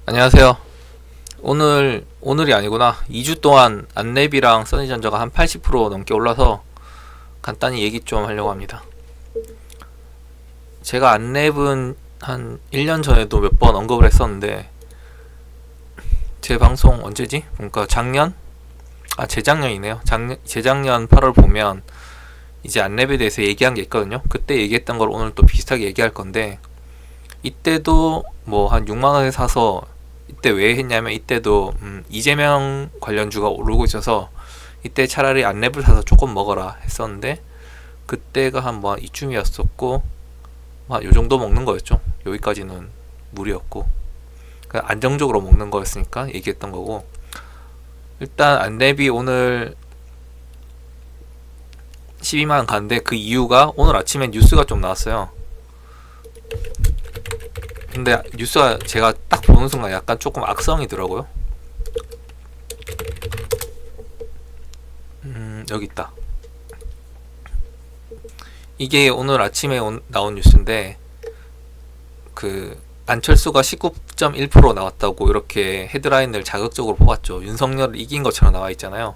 안녕하세요. 오늘이 아니구나. 2주 동안 안랩이랑 써니전자가 한 80% 넘게 올라서 간단히 얘기 좀 하려고 합니다. 제가 안랩은 한 1년 전에도 몇 번 언급을 했었는데, 제 방송 언제지? 그러니까 재작년이네요. 재작년 8월 보면 이제 안랩에 대해서 얘기한 게 있거든요. 그때 얘기했던 걸 오늘 또 비슷하게 얘기할 건데, 이때도 뭐 한 6만원에 사서, 이때 왜 했냐면 이때도 이재명 관련주가 오르고 있어서 이때 차라리 안랩을 사서 조금 먹어라 했었는데, 그때가 한 뭐 이쯤이었었고 요 정도 먹는 거였죠. 여기까지는 무리였고 그냥 안정적으로 먹는 거였으니까 얘기했던 거고, 일단 안랩이 오늘 12만원 가는데 그 이유가 오늘 아침에 뉴스가 좀 나왔어요. 근데 뉴스가 제가 딱 보는 순간 약간 조금 악성이더라고요. 여기 있다. 이게 오늘 아침에 나온 뉴스인데, 그 안철수가 19.1% 나왔다고 이렇게 헤드라인을 자극적으로 뽑았죠. 윤석열을 이긴 것처럼 나와 있잖아요.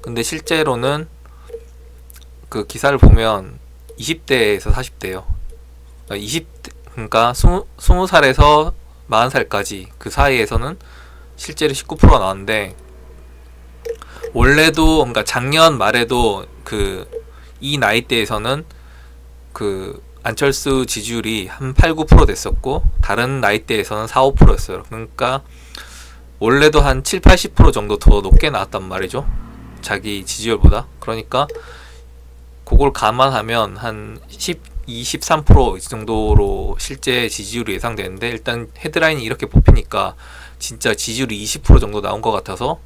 근데 실제로는 그 기사를 보면 20대에서 40대예요. 20대 그러니까 20살에서 40살까지 그 사이에서는 실제로 19%가 나왔는데, 원래도 그러니까 작년 말에도 그 이 나이대에서는 그 안철수 지지율이 한 8, 9% 됐었고, 다른 나이대에서는 4, 5%였어요. 그러니까 원래도 한 7, 80% 정도 더 높게 나왔단 말이죠. 자기 지지율보다. 그러니까 그걸 감안하면 한 12, 13% 정도로 실제 지지율이 예상되는데, 일단 헤드라인이 이렇게 뽑히니까 진짜 지지율이 20% 정도 나온 것 같아서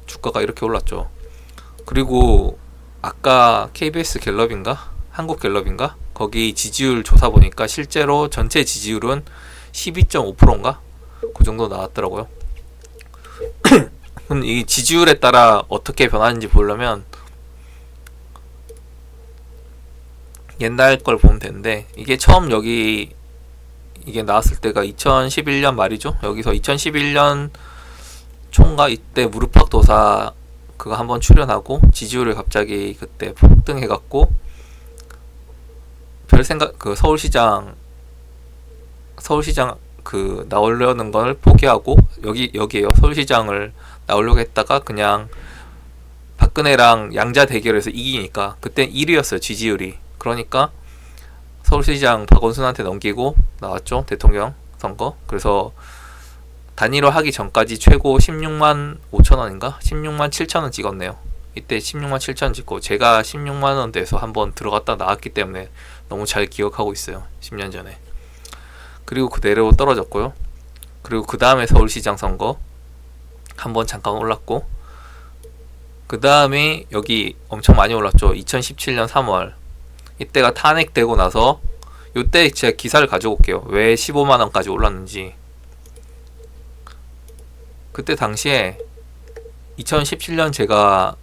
주가가 이렇게 올랐죠. 그리고 아까 KBS 갤럽인가? 한국 갤럽인가? 거기 지지율 조사 보니까 실제로 전체 지지율은 12.5%인가? 그 정도 나왔더라고요. 이 지지율에 따라 어떻게 변하는지 보려면 옛날 걸 보면 되는데, 이게 처음 이게 나왔을 때가 2011년 말이죠. 여기서 2011년 총과 이때 무릎팍도사 그거 한번 출연하고 지지율을 갑자기 그때 폭등해갖고 별 생각 그 서울시장 그 나오려는 걸 포기하고 여기에요. 서울시장을 나오려고 했다가 그냥 박근혜랑 양자 대결에서 이기니까 그때 1위였어요 지지율이. 그러니까 서울시장 박원순한테 넘기고 나왔죠, 대통령 선거. 그래서 단일화 하기 전까지 최고 16만 5천원인가? 16만 7천원 찍었네요. 이때 16만 7천원 찍고 제가 16만원대에서 한번 들어갔다 나왔기 때문에 너무 잘 기억하고 있어요. 10년 전에. 그리고 그대로 떨어졌고요. 그리고 그 다음에 서울시장 선거 한번 잠깐 올랐고, 그 다음에 여기 엄청 많이 올랐죠. 2017년 3월 이때가 탄핵되고 나서, 요때 제가 기사를 가지고 올게요. 왜 15만원까지 올랐는지. 그때 당시에 2017년 제가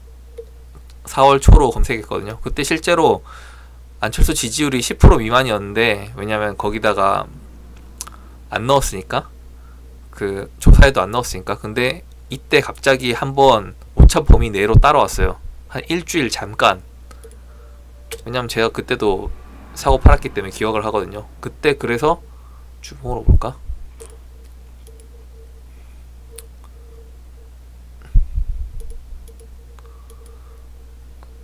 4월 초로 검색했거든요. 그때 실제로 안철수 지지율이 10% 미만이었는데, 왜냐면 거기다가 안 넣었으니까, 그 조사에도 안 넣었으니까. 근데 이때 갑자기 한번 오차 범위 내로 따라왔어요. 한 일주일 잠깐. 왜냐면 제가 그때도 사고 팔았기 때문에 기억을 하거든요. 그때 그래서 주봉으로 볼까?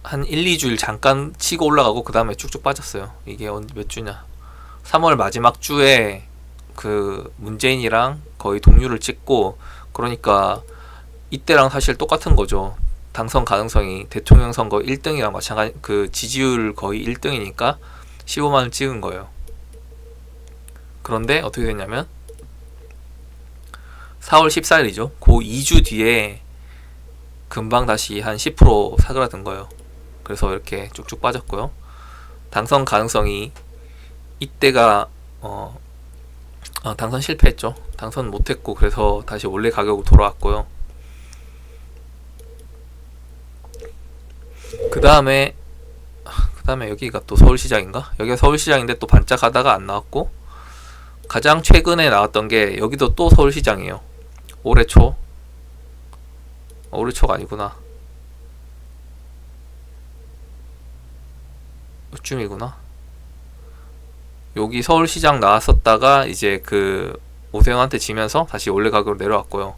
한 1, 2주일 잠깐 치고 올라가고 그 다음에 쭉쭉 빠졌어요. 이게 몇 주냐? 3월 마지막 주에 그 문재인이랑 거의 동률을 찍고, 그러니까 이때랑 사실 똑같은 거죠. 당선 가능성이 대통령 선거 1등이랑 마찬가지, 그 지지율 거의 1등이니까 15만원 찍은 거예요. 그런데 어떻게 됐냐면 4월 14일이죠. 그 2주 뒤에 금방 다시 한 10% 사그라든 거예요. 그래서 이렇게 쭉쭉 빠졌고요. 당선 가능성이 이때가 당선 실패했죠. 당선 못했고, 그래서 다시 원래 가격으로 돌아왔고요. 그 다음에 여기가 또 서울시장인가? 여기가 서울시장인데 또 반짝하다가 안 나왔고, 가장 최근에 나왔던 게 여기도 또 서울시장이에요. 올해 초, 올해 초가 아니구나. 요쯤이구나. 여기 서울시장 나왔었다가 이제 그 오세훈한테 지면서 다시 원래 가격으로 내려왔고요.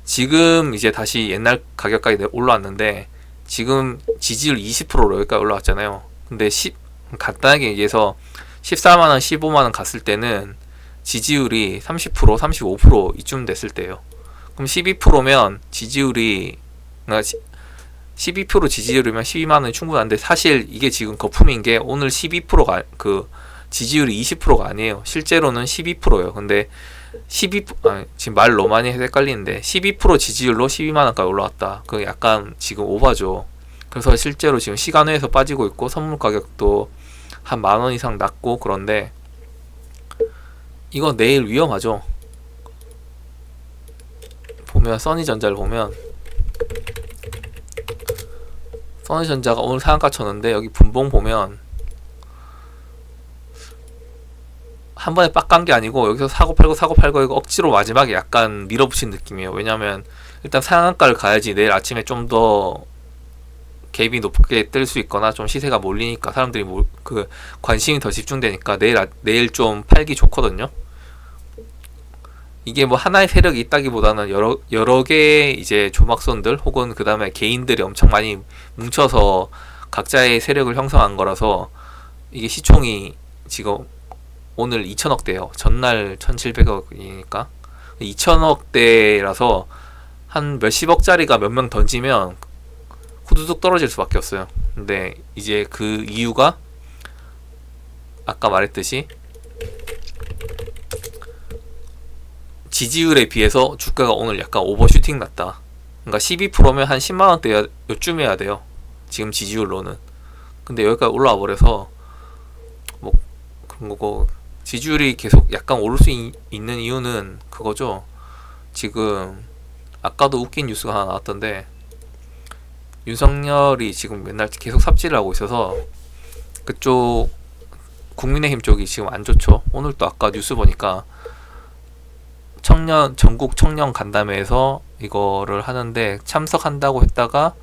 지금 이제 다시 옛날 가격까지 올라왔는데 지금 지지율 20%로 여기까지 올라왔잖아요. 근데 간단하게 얘기해서 14만원, 15만원 갔을 때는 지지율이 30%, 35% 이쯤 됐을 때예요. 그럼 12%면 지지율이, 그러니까 12% 지지율이면 12만원이 충분한데, 사실 이게 지금 거품인 게 오늘 12%가 그 지지율이 20%가 아니에요. 실제로는 12%예요. 근데 12%, 지금 말 너무 많이 해서 헷갈리는데 12% 지지율로 12만원까지 올라왔다. 그 약간 지금 오바죠. 그래서 실제로 지금 시간외에서 빠지고 있고 선물 가격도 한 만원 이상 낮고, 그런데 이거 내일 위험하죠. 보면 써니전자를 보면 써니전자가 오늘 상한가 쳤는데 여기 분봉 보면 한 번에 빡 간 게 아니고 여기서 사고 팔고 이거 억지로 마지막에 약간 밀어붙인 느낌이에요. 왜냐면 일단 상한가를 가야지 내일 아침에 좀 더 갭이 높게 뜰 수 있거나 좀 시세가 몰리니까 사람들이 그 관심이 더 집중되니까 내일 좀 팔기 좋거든요. 이게 뭐 하나의 세력이 있다기보다는 여러 개의 이제 조막손들 혹은 그 다음에 개인들이 엄청 많이 뭉쳐서 각자의 세력을 형성한 거라서 이게 시총이 지금 오늘 2천억대요. 전날 1,700억이니까 2천억대라서 한 몇십억짜리가 몇 명 던지면 후두둑 떨어질 수밖에 없어요. 근데 이제 그 이유가 아까 말했듯이 지지율에 비해서 주가가 오늘 약간 오버슈팅 났다. 그러니까 12%면 한 10만원대 요쯤해야 돼요. 지금 지지율로는. 근데 여기까지 올라와 버려서 뭐 그런 거고, 지지율이 계속 약간 오를 수 있는 이유는 그거죠. 지금 아까도 웃긴 뉴스가 하나 나왔던데 윤석열이 지금 맨날 계속 삽질을 하고 있어서 그쪽 국민의힘 쪽이 지금 안 좋죠. 오늘 또 아까 뉴스 보니까 전국 청년 간담회에서 이거를 하는데 참석한다고 했다가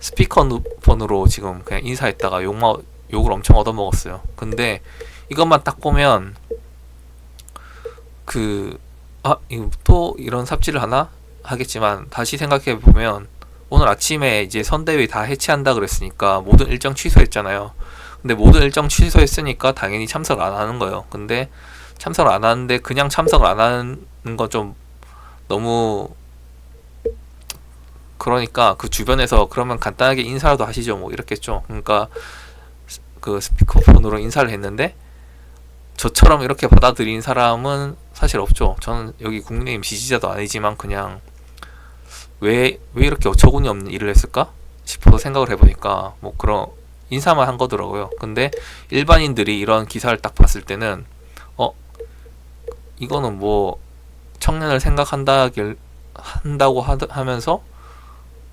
스피커폰으로 지금 그냥 인사했다가 욕을 엄청 얻어먹었어요. 근데 이것만 딱 보면 이거 또 이런 삽질을 하나 하겠지만, 다시 생각해 보면 오늘 아침에 이제 선대위 다 해체한다 그랬으니까 모든 일정 취소했잖아요. 근데 모든 일정 취소했으니까 당연히 참석을 안 하는 거예요. 근데 참석을 안 하는데 그냥 참석을 안 하는 건 좀 너무, 그러니까 그 주변에서 그러면 간단하게 인사라도 하시죠 뭐 이랬겠죠. 그러니까 그 스피커폰으로 인사를 했는데 저처럼 이렇게 받아들인 사람은 사실 없죠. 저는 여기 국민의힘 지지자도 아니지만 그냥 왜 이렇게 어처구니 없는 일을 했을까 싶어서 생각을 해보니까 뭐 그런 인사만 한 거더라고요. 근데 일반인들이 이런 기사를 딱 봤을 때는 이거는 뭐 청년을 한다고 하면서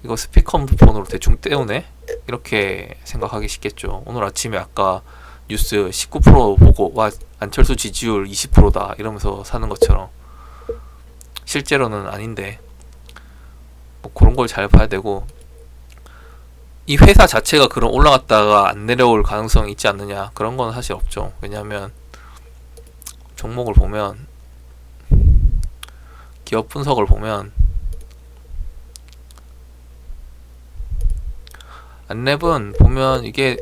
이거 스피커폰으로 대충 때우네? 이렇게 생각하기 쉽겠죠. 오늘 아침에 아까 뉴스 19% 보고 와 안철수 지지율 20%다 이러면서 사는 것처럼 실제로는 아닌데, 뭐 그런 걸 잘 봐야 되고, 이 회사 자체가 그럼 올라갔다가 안 내려올 가능성이 있지 않느냐, 그런 건 사실 없죠. 왜냐하면 종목을 보면, 기업 분석을 보면 안랩은 보면 이게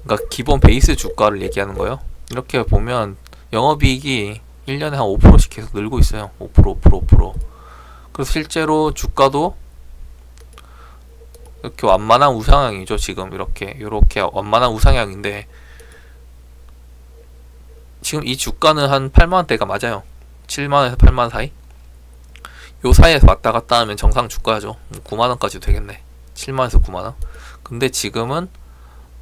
그러니까 기본 베이스 주가를 얘기하는 거예요. 이렇게 보면 영업이익이 1년에 한 5%씩 계속 늘고 있어요. 5%. 그래서 실제로 주가도 이렇게 완만한 우상향이죠. 지금 이렇게 완만한 우상향인데 지금 이 주가는 한 8만원대가 맞아요. 7만원에서 8만원 사이? 요 사이에서 왔다 갔다 하면 정상 주가죠. 9만원까지도 되겠네. 7만원에서 9만원. 근데 지금은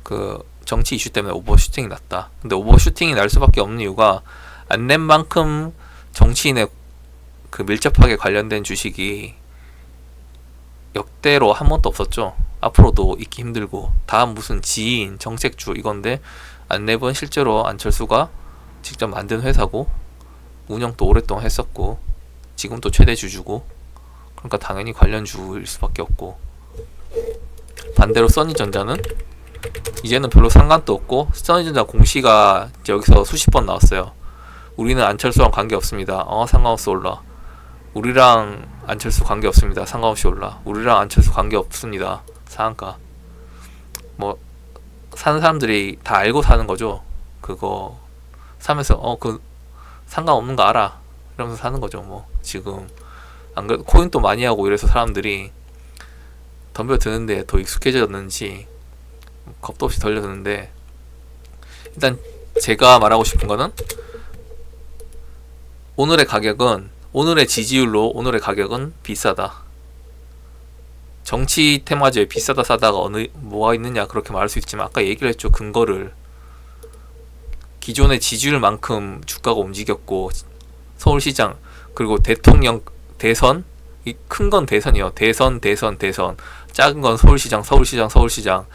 그 정치 이슈 때문에 오버슈팅이 났다. 근데 오버슈팅이 날 수밖에 없는 이유가 안랩만큼 정치인의 그 밀접하게 관련된 주식이 역대로 한 번도 없었죠. 앞으로도 있기 힘들고, 다음 무슨 지인, 정책주 이건데, 안랩은 실제로 안철수가 직접 만든 회사고, 운영도 오랫동안 했었고 지금도 최대 주주고, 그러니까 당연히 관련주일 수밖에 없고, 반대로 써니전자는 이제는 별로 상관도 없고, 써니전자 공시가 여기서 수십 번 나왔어요. 우리는 안철수랑 관계없습니다. 상관없이 올라. 우리랑 안철수 관계없습니다. 상관없이 올라. 우리랑 안철수 관계없습니다. 상한가. 뭐 사는 사람들이 다 알고 사는 거죠. 그거 사면서 그 상관없는 거 알아 이러면서 사는 거죠. 뭐 지금 안 그래도 코인도 많이 하고 이래서 사람들이 덤벼드는데 더 익숙해졌는지 겁도 없이 덜려드는데, 일단 제가 말하고 싶은 거는 오늘의 지지율로 오늘의 가격은 비싸다. 정치 테마주에 비싸다 싸다가 뭐가 있느냐 그렇게 말할 수 있지만, 아까 얘기를 했죠. 근거를. 기존의 지지율만큼 주가가 움직였고, 서울시장 그리고 대통령 대선, 이 큰 건 대선이요. 대선 작은 건 서울시장.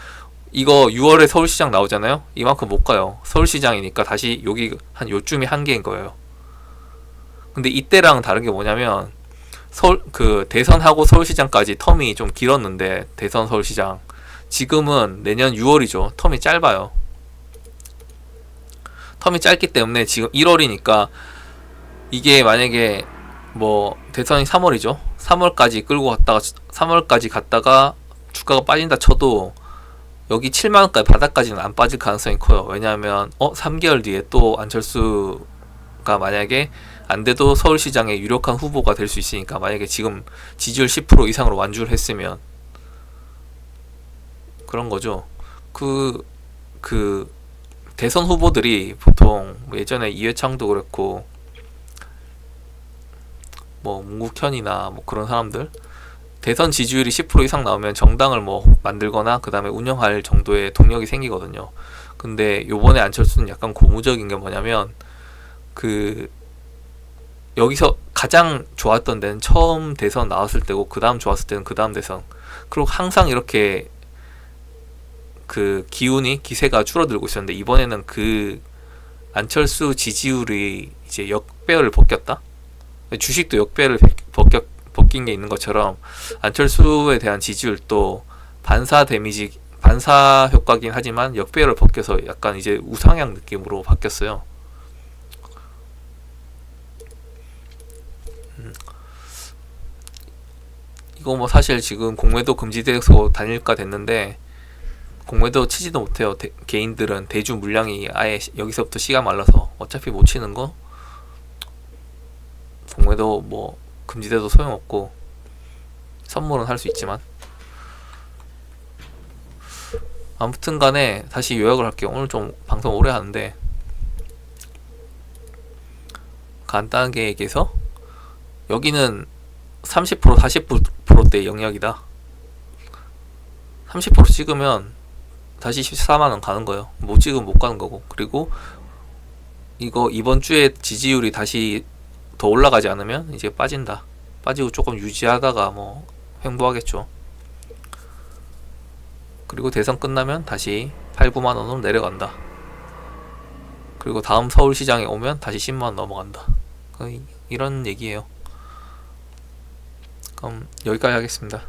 이거 6월에 서울시장 나오잖아요. 이만큼 못 가요. 서울시장이니까 다시 여기 한 요쯤이 한계인 거예요. 근데 이때랑 다른 게 뭐냐면, 대선하고 서울시장까지 텀이 좀 길었는데, 대선 서울시장 지금은 내년 6월이죠. 텀이 짧아요. 텀이 짧기 때문에 지금 1월이니까, 이게 만약에 뭐 대선이 3월이죠. 3월까지 갔다가 주가가 빠진다 쳐도 여기 7만원까지 바닥까지는 안 빠질 가능성이 커요. 왜냐하면 3개월 뒤에 또 안철수가 만약에 안 돼도 서울시장의 유력한 후보가 될 수 있으니까, 만약에 지금 지지율 10% 이상으로 완주를 했으면 그런 거죠. 그 대선 후보들이 보통 예전에 이회창도 그랬고, 뭐 문국현이나 뭐 그런 사람들, 대선 지지율이 10% 이상 나오면 정당을 뭐 만들거나 그 다음에 운영할 정도의 동력이 생기거든요. 근데 요번에 안철수는 약간 고무적인 게 뭐냐면, 여기서 가장 좋았던 데는 처음 대선 나왔을 때고, 그 다음 좋았을 때는 그 다음 대선. 그리고 항상 이렇게 기세가 줄어들고 있었는데, 이번에는 안철수 지지율이 이제 역배열을 벗겼다? 주식도 역배열을 벗긴 게 있는 것처럼, 안철수에 대한 지지율도 반사 효과긴 하지만 역배열을 벗겨서 약간 이제 우상향 느낌으로 바뀌었어요. 이거 뭐 사실 지금 공매도 금지돼서 단일가 됐는데, 공매도 치지도 못해요. 개인들은 대주 물량이 아예 여기서부터 씨가 말라서 어차피 못 치는 거, 공매도 뭐 금지돼도 소용없고, 선물은 할 수 있지만. 아무튼 간에 다시 요약을 할게요. 오늘 좀 방송 오래 하는데, 간단하게 얘기해서 여기는 30% 40%대 영역이다. 30% 찍으면 다시 14만원 가는 거예요. 못 찍으면 못 가는 거고. 그리고 이거 이번 주에 지지율이 다시 더 올라가지 않으면 이제 빠진다. 빠지고 조금 유지하다가 뭐 횡보하겠죠. 그리고 대선 끝나면 다시 8, 9만원으로 내려간다. 그리고 다음 서울시장에 오면 다시 10만원 넘어간다. 이런 얘기예요. 그럼 여기까지 하겠습니다.